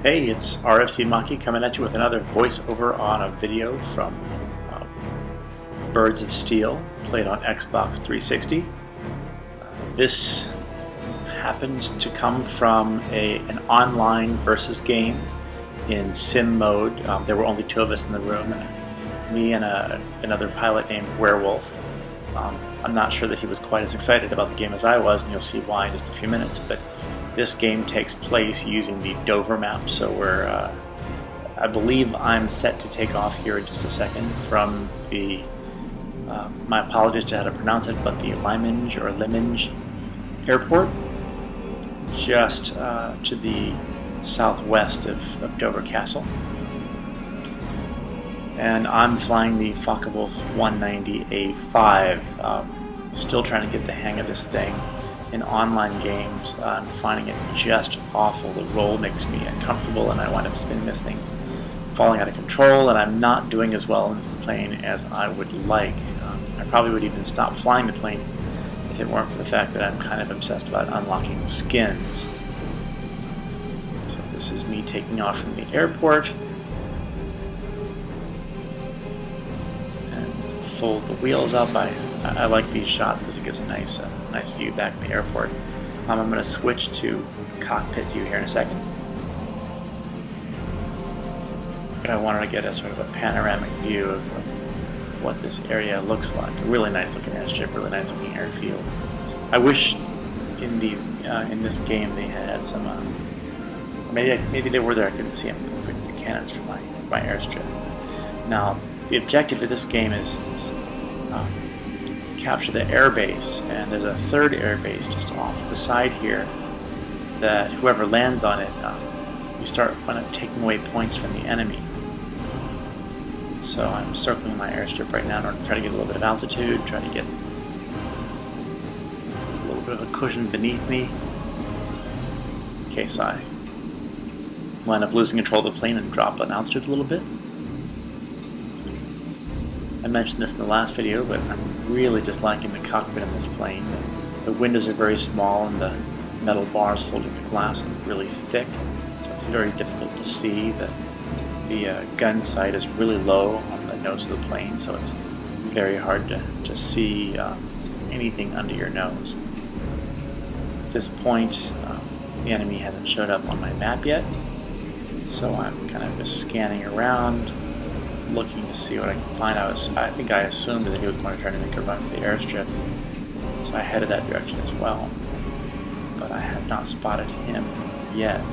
Hey, it's RFC Maqui coming at you with another voiceover on a video from Birds of Steel, played on Xbox 360. This happened to come from an online versus game in sim mode. There were only two of us in the room, me and another pilot named Werewolf. I'm not sure that he was quite as excited about the game as I was, and you'll see why in just a few minutes. But this game takes place using the Dover map, so I believe I'm set to take off here in just a second from the, my apologies to how to pronounce it, but the Liminge airport, just to the southwest of Dover Castle. And I'm flying the Focke-Wulf 190A5, still trying to get the hang of this thing. In online games, I'm finding it just awful. The roll makes me uncomfortable and I wind up spinning this thing, falling out of control, and I'm not doing as well in this plane as I would like. I probably would even stop flying the plane if it weren't for the fact that I'm kind of obsessed about unlocking skins. So this is me taking off from the airport. And fold the wheels up. I like these shots because it gives a nice view back in the airport. I'm going to switch to cockpit view here in a second. But I wanted to get a sort of a panoramic view of what this area looks like. A really nice looking airstrip, really nice looking airfield. I wish in this game they had some, maybe they were there, I couldn't see them, the cannons from my airstrip. Now, the objective of this game is capture the airbase, and there's a third airbase just off the side here that whoever lands on it, you start taking away points from the enemy. So I'm circling my airstrip right now in order to try to get a little bit of altitude, try to get a little bit of a cushion beneath me in case I wind up losing control of the plane and drop in altitude a little bit. I mentioned this in the last video, but I'm really disliking the cockpit in this plane. The windows are very small and the metal bars holding the glass are really thick, so it's very difficult to see. The gun sight is really low on the nose of the plane, so it's very hard to see anything under your nose. At this point, the enemy hasn't showed up on my map yet, so I'm kind of just scanning around, looking to see what I can find. I think I assumed that he was going to try to make a run for the airstrip, so I headed that direction as well. But I have not spotted him yet.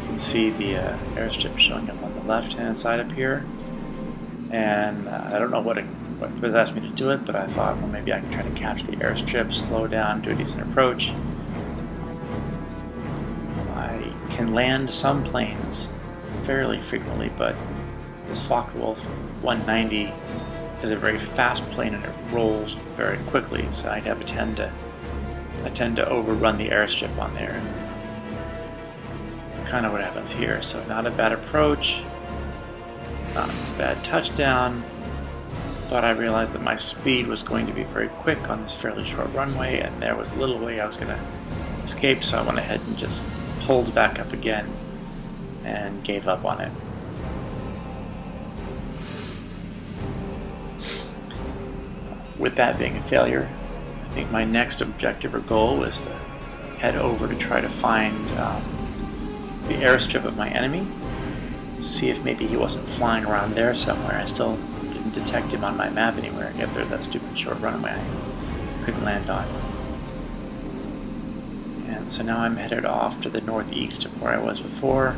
You can see the airstrip showing up on the left-hand side up here, and I don't know what was asked me to do it, but I thought, well, maybe I can try to capture the airstrip, slow down, do a decent approach. Can land some planes fairly frequently, but this Focke-Wulf 190 is a very fast plane and it rolls very quickly, so I tend to overrun the airstrip on there. It's kind of what happens here. So not a bad approach, not a bad touchdown, but I realized that my speed was going to be very quick on this fairly short runway, and there was little way I was going to escape, so I went ahead and just pulled back up again and gave up on it. With that being a failure, I think my next objective or goal was to head over to try to find the airstrip of my enemy, see if maybe he wasn't flying around there somewhere. I still didn't detect him on my map anywhere, yet there's that stupid short runway I couldn't land on. So now I'm headed off to the northeast of where I was before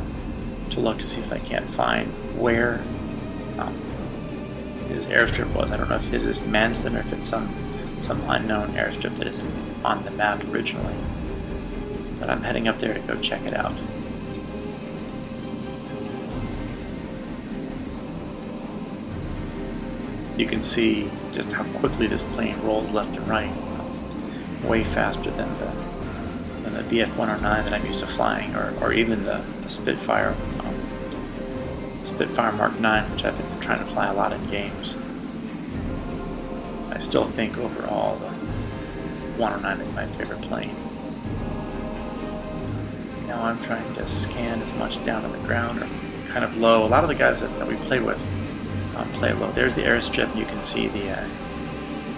to look to see if I can't find where his airstrip was. I don't know if his is Manston or if it's some unknown airstrip that isn't on the map originally. But I'm heading up there to go check it out. You can see just how quickly this plane rolls left and right, way faster than the BF-109 that I'm used to flying, or even the Spitfire Mark 9, which I've been trying to fly a lot in games. I still think overall 109 is my favorite plane. Now I'm trying to scan as much down on the ground or kind of low. A lot of the guys that we play with play low. There's the airstrip. You can see the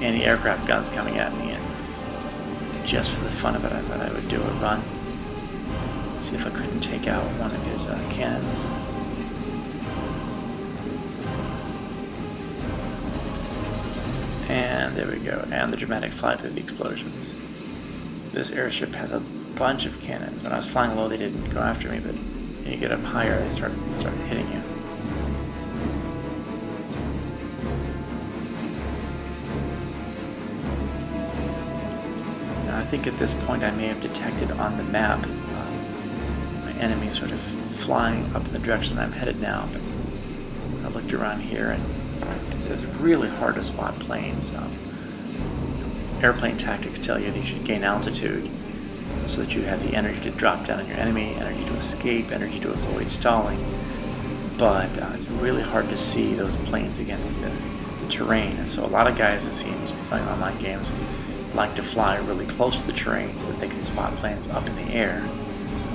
anti-aircraft guns coming at me, and just for the fun of it, I thought I would do a run. See if I couldn't take out one of his cannons. And there we go, and the dramatic fly through the explosions. This airship has a bunch of cannons. When I was flying low, they didn't go after me, but when you get up higher, they start hitting you. Now, I think at this point I may have detected on the map my enemy sort of flying up in the direction I'm headed now, but I looked around here and it's really hard to spot planes. Airplane tactics tell you that you should gain altitude so that you have the energy to drop down on your enemy, energy to escape, energy to avoid stalling. But it's really hard to see those planes against the terrain. And so a lot of guys, it seems, playing online games like to fly really close to the terrain so that they can spot planes up in the air.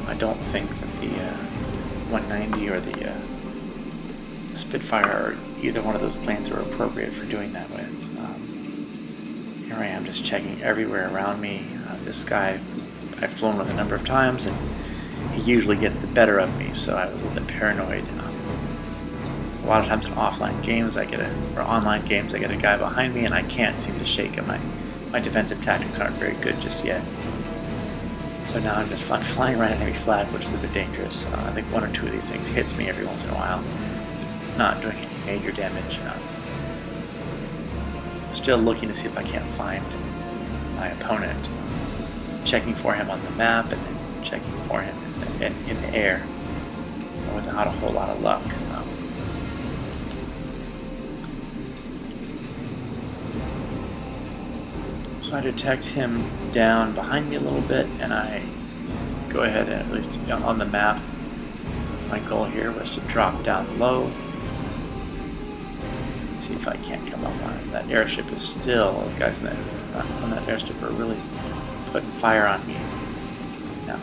I don't think that the 190 or the Spitfire or either one of those planes are appropriate for doing that with. Here I am just checking everywhere around me. This guy I've flown with a number of times, and he usually gets the better of me, so I was a little bit paranoid. A lot of times in offline games, or online games, I get a guy behind me and I can't seem to shake him. My defensive tactics aren't very good just yet. So now I'm just flying around enemy flag, which is a bit dangerous. I think one or two of these things hits me every once in a while. Not doing any major damage. Still looking to see if I can't find my opponent. Checking for him on the map and then checking for him in the air without a whole lot of luck. So I detect him down behind me a little bit, and I go ahead and, at least on the map, my goal here was to drop down low. See if I can't come up on it. That airship is still, those guys on that airship are really putting fire on me. Now,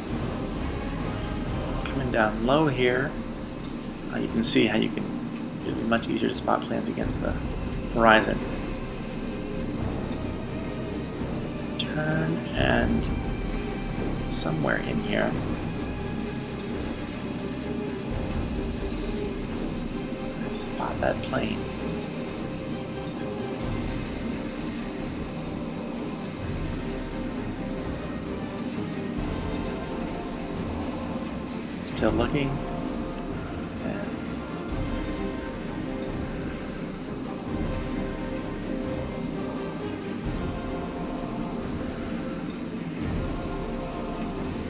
coming down low here, you can see how it'll be much easier to spot planes against the horizon. Turn, and somewhere in here, I spot that plane. Still looking, and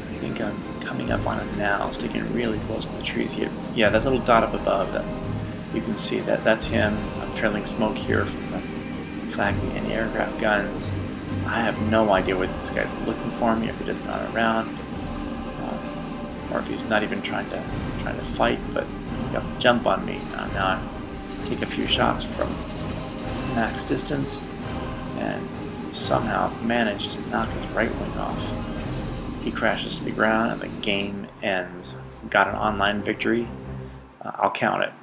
I think I'm coming up on it now, sticking really close to the trees here. Yeah, that little dot up above, that you can see that's him. I'm trailing smoke here from the flagging anti-aircraft guns. I have no idea whether this guy's looking for me, if he doesn't run around, or if he's not even trying to fight, but he's got the jump on me. Now I take a few shots from max distance and somehow manage to knock his right wing off. He crashes to the ground and the game ends. Got an online victory. I'll count it.